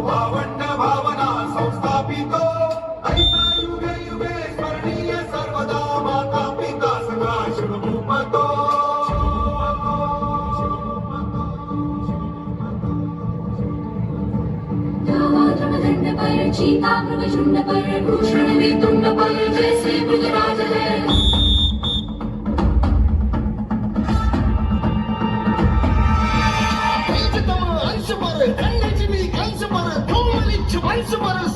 भावंड भावना संस्थापितो ऐसा युगे युगे स्मरणीय सर्वदा माता पिता सदा शिवभूपतो धंड पर चीता मृगझुंड पर भूषण में तुंड पर जैसे मृगराज है अंश पर कंस पर धूमलिच्छ वंश पर